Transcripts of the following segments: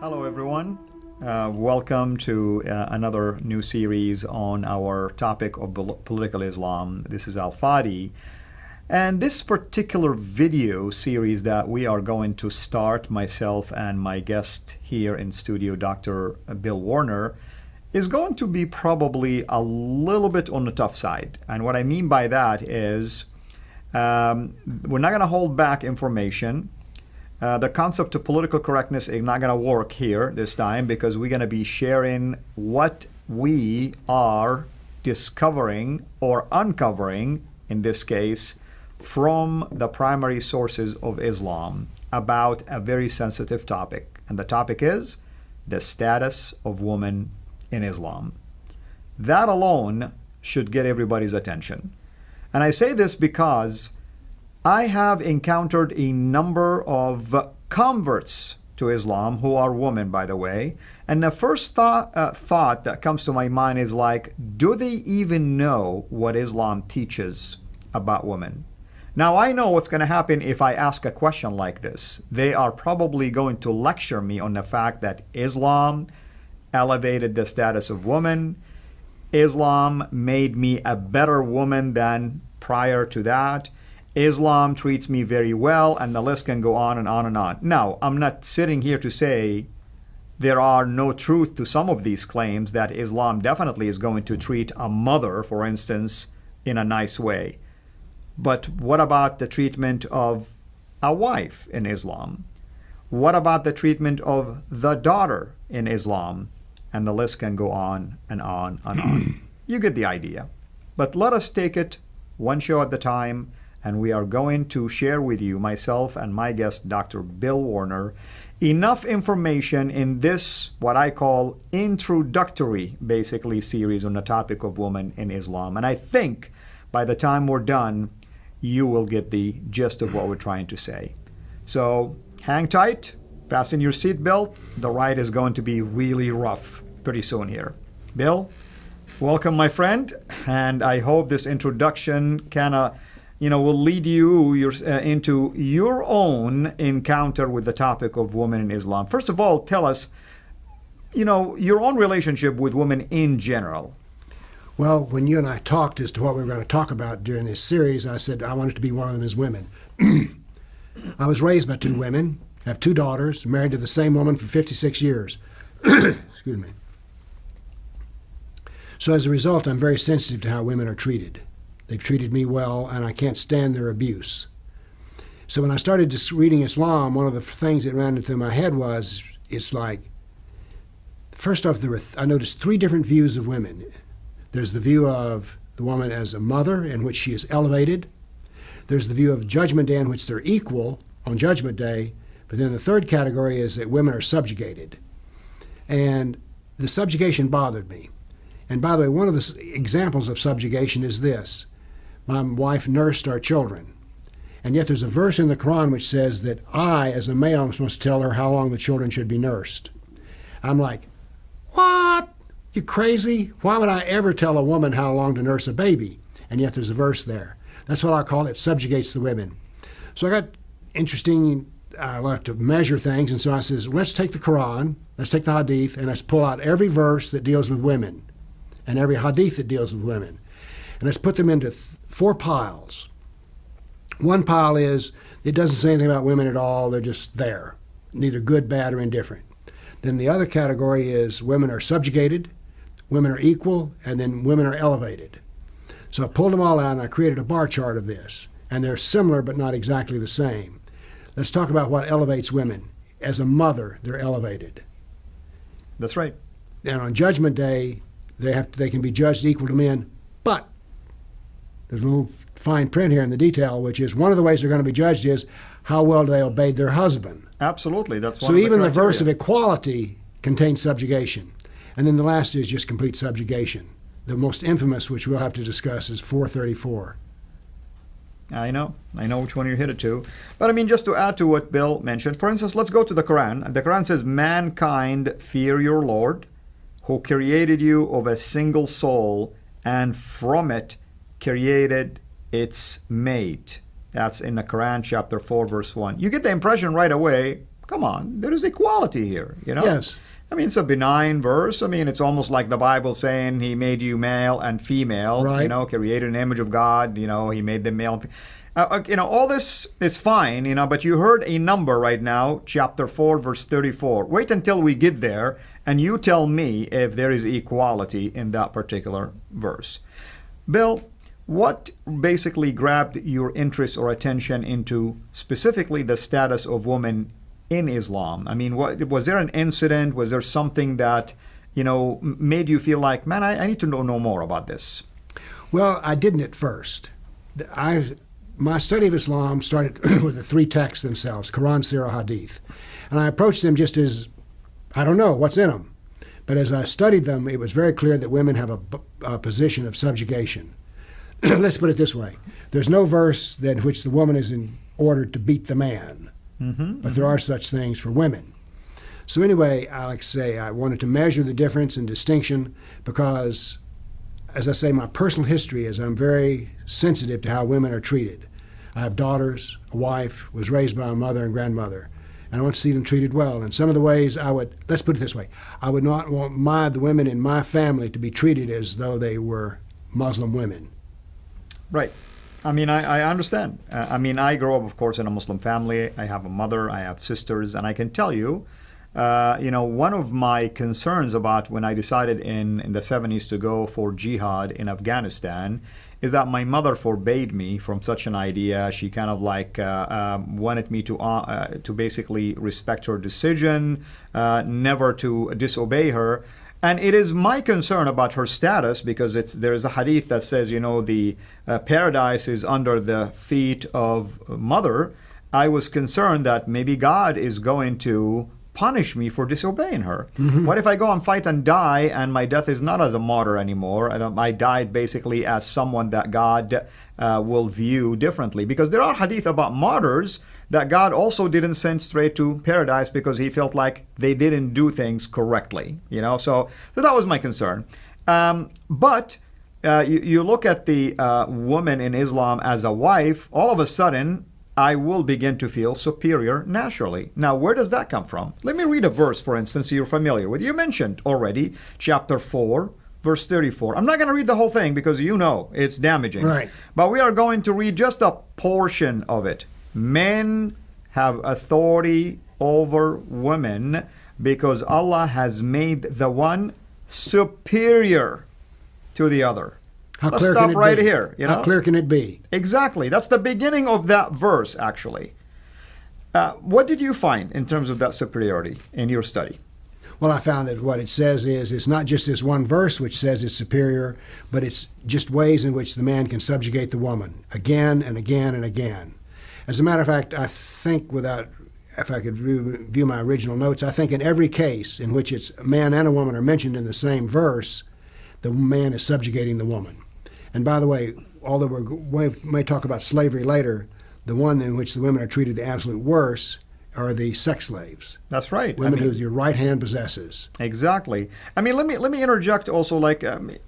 Hello, everyone. Welcome to another new series on our topic of political Islam. This is Fadi. And this particular video series that we are going to start, myself and my guest here in studio, Dr. Bill Warner, is going to be probably a little bit on the tough side. And what I mean by that is we're not going to hold back information. The concept of political correctness is not going to work here this time because we're going to be sharing what we are discovering or uncovering, in this case, from the primary sources of Islam about a very sensitive topic. And the topic is the status of women in Islam. That alone should get everybody's attention. And I say this because I have encountered a number of converts to Islam who are women, by the way. And the first thought that comes to my mind is like, do they even know what Islam teaches about women? Now, I know what's going to happen if I ask a question like this. They are probably going to lecture me on the fact that Islam elevated the status of women. Islam made me a better woman than prior to that. Islam treats me very well, and the list can go on and on and on. Now, I'm not sitting here to say there are no truth to some of these claims that Islam definitely is going to treat a mother, for instance, in a nice way. But what about the treatment of a wife in Islam? What about the treatment of the daughter in Islam? And the list can go on and on and on. You get the idea. But let us take it one show at a time. And we are going to share with you, myself and my guest, Dr. Bill Warner, enough information in this, what I call introductory, basically, series on the topic of women in Islam. And I think by the time we're done, you will get the gist of what we're trying to say. So hang tight, fasten your seatbelt. The ride is going to be really rough pretty soon here. Bill, welcome, my friend. And I hope this introduction will lead you into your own encounter with the topic of women in Islam. First of all, tell us, your own relationship with women in general. Well, when you and I talked as to what we were going to talk about during this series, I said I wanted to be one of them as women. I was raised by two women, have two daughters, married to the same woman for 56 years. Excuse me. So as a result, I'm very sensitive to how women are treated. They've treated me well, and I can't stand their abuse. So when I started just reading Islam, one of the things that ran into my head was, it's like, first off, I noticed three different views of women. There's the view of the woman as a mother, in which she is elevated. There's the view of Judgment Day, in which they're equal on Judgment Day. But then the third category is that women are subjugated. And the subjugation bothered me. And by the way, one of the examples of subjugation is this. My wife nursed our children. And yet there's a verse in the Quran which says that I, as a male, am supposed to tell her how long the children should be nursed. I'm like, what? You crazy? Why would I ever tell a woman how long to nurse a baby? And yet there's a verse there. That's what I call it, subjugates the women. So I got interesting, I like to measure things, and so I says, let's take the Quran, let's take the Hadith, and let's pull out every verse that deals with women and every Hadith that deals with women. And let's put them into four piles. One pile is, it doesn't say anything about women at all, they're just there, neither good, bad, or indifferent. Then the other category is women are subjugated, women are equal, and then women are elevated. So I pulled them all out and I created a bar chart of this. And they're similar but not exactly the same. Let's talk about what elevates women. As a mother, they're elevated. That's right. And on Judgment Day, they can be judged equal to men, but there's a little fine print here in the detail, which is one of the ways they're going to be judged is how well they obeyed their husband. Absolutely. That's one so of the even the criteria. verse of equality contains subjugation. And then the last is just complete subjugation. The most infamous, which we'll have to discuss, is 434. I know which one you're headed to. But I mean, just to add to what Bill mentioned, for instance, let's go to the Quran. The Quran says, mankind fear your Lord, who created you of a single soul, and from it created its mate. That's in the Quran, chapter 4, verse 1. You get the impression right away, come on, there is equality here, you know? Yes. I mean, it's a benign verse. I mean, it's almost like the Bible saying he made you male and female, Right. you know, created an image of God, you know, he made them male. You know, all this is fine, you know, but you heard a number right now, chapter 4, verse 34. Wait until we get there, and you tell me if there is equality in that particular verse. Bill, what basically grabbed your interest or attention into specifically the status of women in Islam? I mean, was there an incident? Was there something that, you know, made you feel like, man, I need to know more about this? Well, I didn't at first. My study of Islam started with the three texts themselves, Quran, CIRA, Hadith. And I approached them just as, I don't know what's in them. But as I studied them, it was very clear that women have a position of subjugation. Let's put it this way. There's no verse in which the woman is ordered to beat the man. But there are such things for women. So anyway, I wanted to measure the difference and distinction because, as I say, my personal history is I'm very sensitive to how women are treated. I have daughters, a wife, was raised by a mother and grandmother, and I want to see them treated well. And some of the ways let's put it this way, I would not want the women in my family to be treated as though they were Muslim women. Right. I mean, I understand. I mean, I grew up, of course, in a Muslim family. I have a mother, I have sisters, and I can tell you, you know, one of my concerns about when I decided in the 70s to go for jihad in Afghanistan is that my mother forbade me from such an idea. She kind of like wanted me to basically respect her decision, never to disobey her. And it is my concern about her status because there is a hadith that says, you know, the paradise is under the feet of mother. I was concerned that maybe God is going to punish me for disobeying her. What if I go and fight and die and my death is not as a martyr anymore? I died basically as someone that God will view differently. Because there are hadith about martyrs that God also didn't send straight to paradise because he felt like they didn't do things correctly. You know, so that was my concern. But you look at the woman in Islam as a wife, all of a sudden, I will begin to feel superior naturally. Now, where does that come from? Let me read a verse, for instance, you're familiar with. You mentioned already chapter 4, verse 34. I'm not going to read the whole thing because you know it's damaging. Right. But we are going to read just a portion of it. Men have authority over women because Allah has made the one superior to the other. Let's stop right here. You know? How clear can it be? Exactly. That's the beginning of that verse, actually. What did you find in terms of that superiority in your study? Well, I found that what it says is it's not just this one verse which says it's superior, but it's just ways in which the man can subjugate the woman again and again and again. As a matter of fact, I think if I could review my original notes, I think in every case in which it's a man and a woman are mentioned in the same verse, the man is subjugating the woman. And by the way, although we may talk about slavery later, the one in which the women are treated the absolute worst are the sex slaves. That's right. Women who your right hand possesses. Exactly. I mean, let me interject also, like in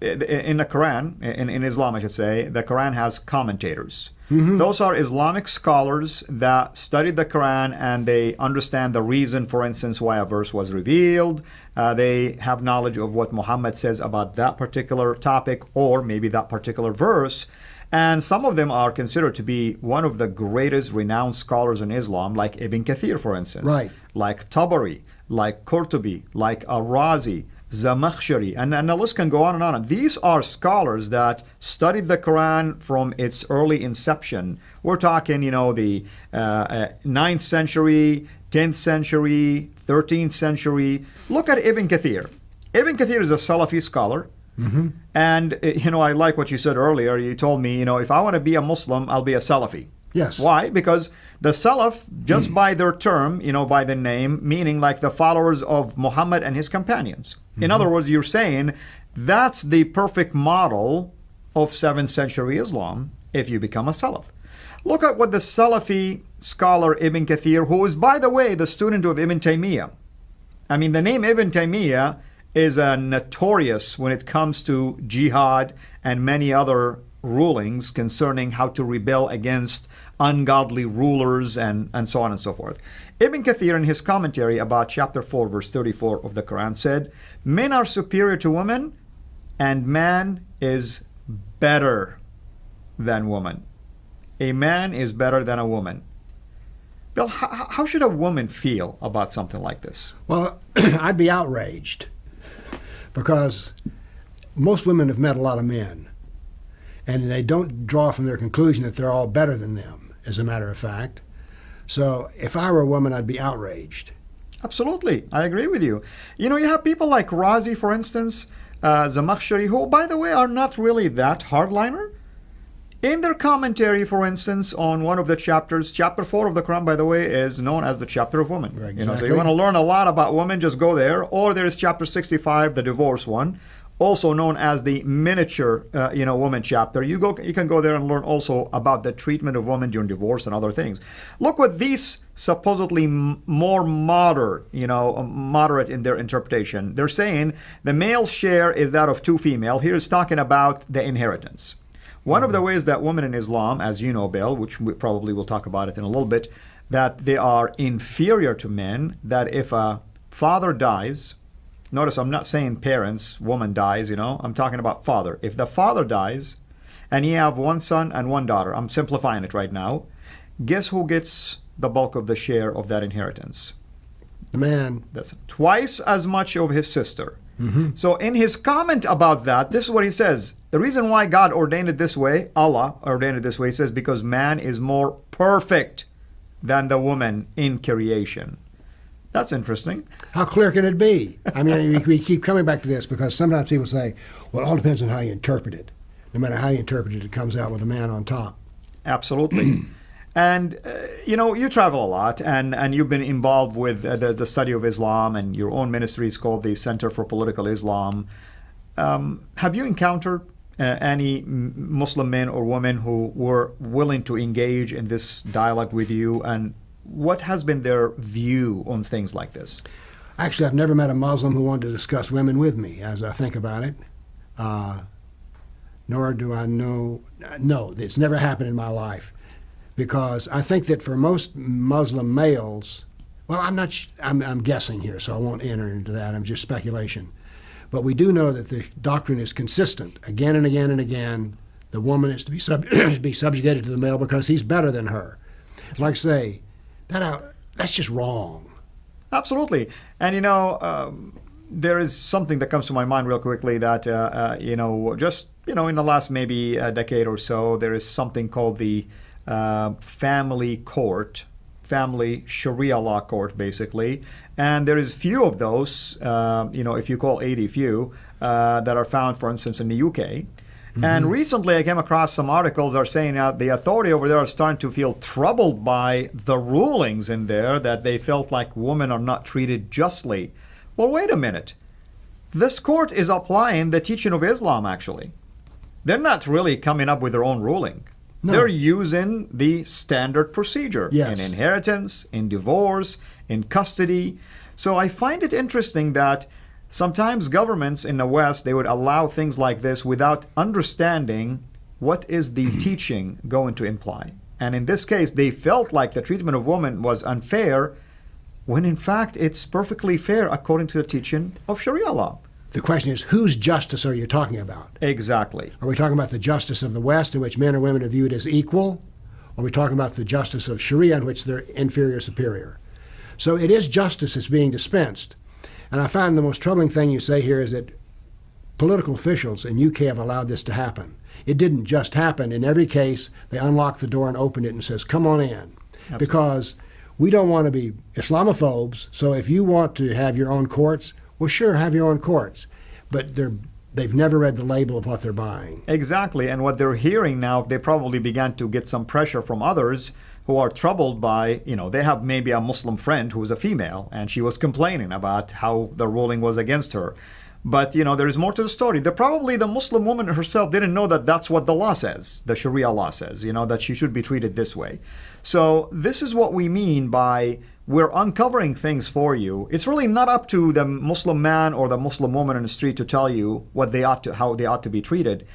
the Quran, in Islam, I should say, the Quran has commentators. Those are Islamic scholars that studied the Quran and they understand the reason, for instance, why a verse was revealed. They have knowledge of what Muhammad says about that particular topic or maybe that particular verse. And some of them are considered to be one of the greatest renowned scholars in Islam, like Ibn Kathir, for instance. Right. Like Tabari, like Qurtubi, like Al-Razi, Zamakhshari, and the list can go on and on. And these are scholars that studied the Quran from its early inception. We're talking, you know, the 9th century, 10th century, 13th century. Look at Ibn Kathir. Ibn Kathir is a Salafi scholar. And, you know, I like what you said earlier. You told me, you know, if I want to be a Muslim, I'll be a Salafi. Yes. Why? Because the Salaf, just by their term, you know, by the name, meaning like the followers of Muhammad and his companions. In other words, you're saying that's the perfect model of 7th century Islam if you become a Salaf. Look at what the Salafi scholar Ibn Kathir, who is, by the way, the student of Ibn Taymiyyah. I mean, the name Ibn Taymiyyah is notorious when it comes to jihad and many other rulings concerning how to rebel against ungodly rulers and so on and so forth. Ibn Kathir, in his commentary about chapter 4, verse 34 of the Quran, said, "Men are superior to women, and man is better than woman." A man is better than a woman. Bill, how should a woman feel about something like this? Well, I'd be outraged because most women have met a lot of men, and they don't draw from their conclusion that they're all better than them, as a matter of fact. So if I were a woman, I'd be outraged. Absolutely. I agree with you. You have people like Razi, for instance, Zamakhshari, who, by the way, are not really that hardliner. In their commentary, for instance, on one of the chapters, chapter 4 of the Quran, by the way, is known as the chapter of women. Right, so you want to learn a lot about women, just go there. Or there's chapter 65, the divorce one, also known as the miniature, woman chapter. You can go there and learn also about the treatment of women during divorce and other things. Look what these supposedly more moderate in their interpretation. They're saying the male's share is that of 2 female. Here it's talking about the inheritance. One of the ways that women in Islam, as you know, Bill, which we probably will talk about it in a little bit, that they are inferior to men, that if a father dies, notice I'm not saying parents, woman dies, I'm talking about father. If the father dies and you have 1 son and 1 daughter, I'm simplifying it right now, guess who gets the bulk of the share of that inheritance? The man. That's twice as much of his sister. Mm-hmm. So in his comment about that, this is what he says. The reason why God ordained it this way, Allah ordained it this way, he says, because man is more perfect than the woman in creation. That's interesting. How clear can it be? I mean, we keep coming back to this because sometimes people say, well, it all depends on how you interpret it. No matter how you interpret it, it comes out with a man on top. Absolutely. And, you travel a lot, and you've been involved with the study of Islam, and your own ministry is called the Center for Political Islam. Have you encountered any Muslim men or women who were willing to engage in this dialogue with you, and what has been their view on things like this? Actually, I've never met a Muslim who wanted to discuss women with me, as I think about it. Nor do I know, no, it's never happened in my life. Because I think that for most Muslim males, well, I'm guessing here, so I won't enter into that. I'm just speculation. But we do know that the doctrine is consistent again and again and again. The woman is to be, be subjugated to the male because he's better than her. Like say, that's just wrong. Absolutely. And there is something that comes to my mind real quickly that just in the last maybe a decade or so, there is something called the family court, family Sharia law court, basically. And there is few of those, if you call 80 few, that are found, for instance, in the UK. Mm-hmm. And recently I came across some articles that are saying that the authority over there are starting to feel troubled by the rulings in there, that they felt like women are not treated justly. Well, wait a minute. This court is applying the teaching of Islam, actually. They're not really coming up with their own ruling. No. They're using the standard procedure in inheritance, in divorce, in custody. So I find it interesting that sometimes governments in the West, they would allow things like this without understanding what is the teaching going to imply. And in this case, they felt like the treatment of women was unfair, when in fact it's perfectly fair according to the teaching of Sharia law. The question is, whose justice are you talking about? Exactly. Are we talking about the justice of the West, in which men and women are viewed as equal? Or are we talking about the justice of Sharia, in which they're inferior, superior? So it is justice that's being dispensed. And I find the most troubling thing you say here is that political officials in UK have allowed this to happen. It didn't just happen. In every case, they unlocked the door and opened it and says, come on in. Absolutely. Because we don't want to be Islamophobes, so if you want to have your own courts, well, sure, have your own courts, but they've never read the label of what they're buying. Exactly, and what they're hearing now, they probably began to get some pressure from others who are troubled by, they have maybe a Muslim friend who is a female, and she was complaining about how the ruling was against her. But, there is more to the story. Probably the Muslim woman herself didn't know that that's what the law says, the Sharia law says, that she should be treated this way. So this is what we mean by we're uncovering things for you. It's really not up to the Muslim man or the Muslim woman in the street to tell you how they ought to be treated.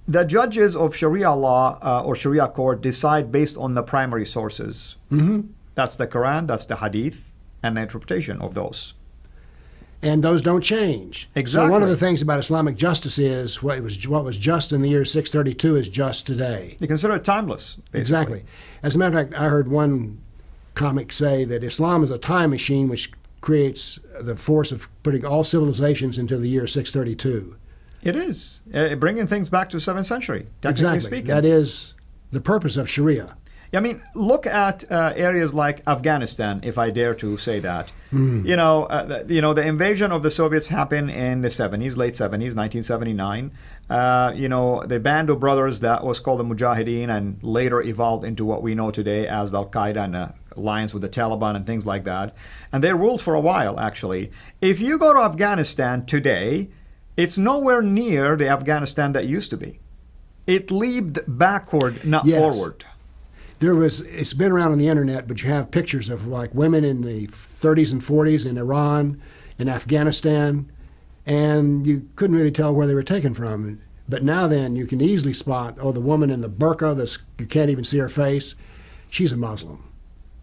The judges of Sharia law or Sharia court decide based on the primary sources. Mm-hmm. That's the Quran, that's the Hadith, and the interpretation of those. And those don't change. Exactly. So one of the things about Islamic justice is what was just in the year 632 is just today. You consider it timeless, basically. Exactly. As a matter of fact, I heard one comic say that Islam is a time machine which creates the force of putting all civilizations into the year 632. It is. Bringing things back to the 7th century, technically speaking. That is the purpose of Sharia. I mean, look at areas like Afghanistan, if I dare to say that. Mm. The invasion of the Soviets happened in the 70s, late 70s, 1979. The band of brothers that was called the Mujahideen and later evolved into what we know today as Al-Qaeda and alliance with the Taliban and things like that. And they ruled for a while, actually. If you go to Afghanistan today, it's nowhere near the Afghanistan that used to be. It leaped backward, not forward. It's been around on the internet, but you have pictures of like women in the 30s and 40s in Iran, in Afghanistan, and you couldn't really tell where they were taken from. But now then, you can easily spot, the woman in the burqa, you can't even see her face, she's a Muslim.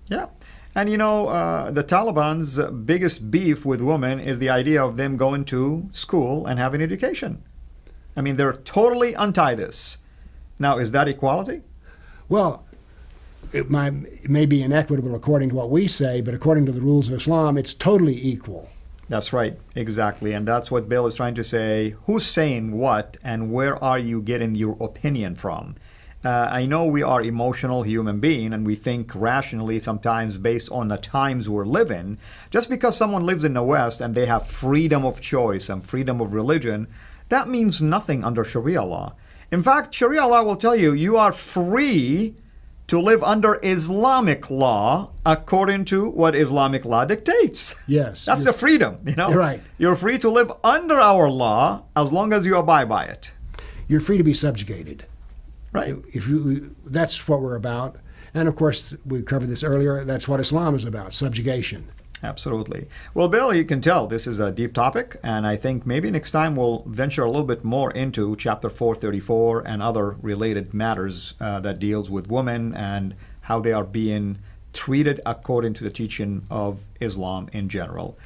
Yeah. And the Taliban's biggest beef with women is the idea of them going to school and having education. I mean, they're totally anti this. Now, is that equality? Well, it may be inequitable according to what we say, but according to the rules of Islam, it's totally equal. That's right, exactly. And that's what Bill is trying to say. Who's saying what, and where are you getting your opinion from? I know we are emotional human beings, and we think rationally sometimes based on the times we're living. Just because someone lives in the West and they have freedom of choice and freedom of religion, that means nothing under Sharia law. In fact, Sharia law will tell you you are free to live under Islamic law according to what Islamic law dictates. Yes. That's the freedom, Right. You're free to live under our law as long as you abide by it. You're free to be subjugated. Right. That's what we're about. And of course, we covered this earlier, that's what Islam is about, subjugation. Absolutely. Well, Bill, you can tell this is a deep topic, and I think maybe next time we'll venture a little bit more into Chapter 434 and other related matters that deals with women and how they are being treated according to the teaching of Islam in general.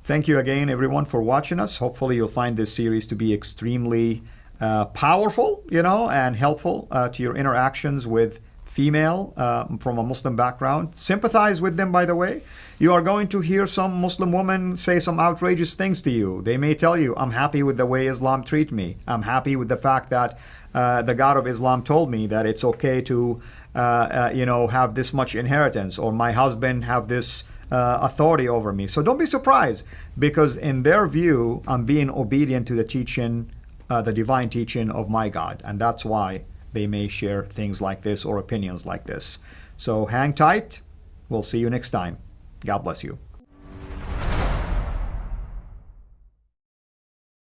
Thank you again, everyone, for watching us. Hopefully you'll find this series to be extremely powerful, and helpful to your interactions with female from a Muslim background. Sympathize with them, by the way. You are going to hear some Muslim women say some outrageous things to you. They may tell you, I'm happy with the way Islam treats me. I'm happy with the fact that the God of Islam told me that it's okay to, have this much inheritance, or my husband have this authority over me. So don't be surprised, because in their view, I'm being obedient to the teaching, the divine teaching of my God. And that's why they may share things like this or opinions like this. So hang tight. We'll see you next time. God bless you.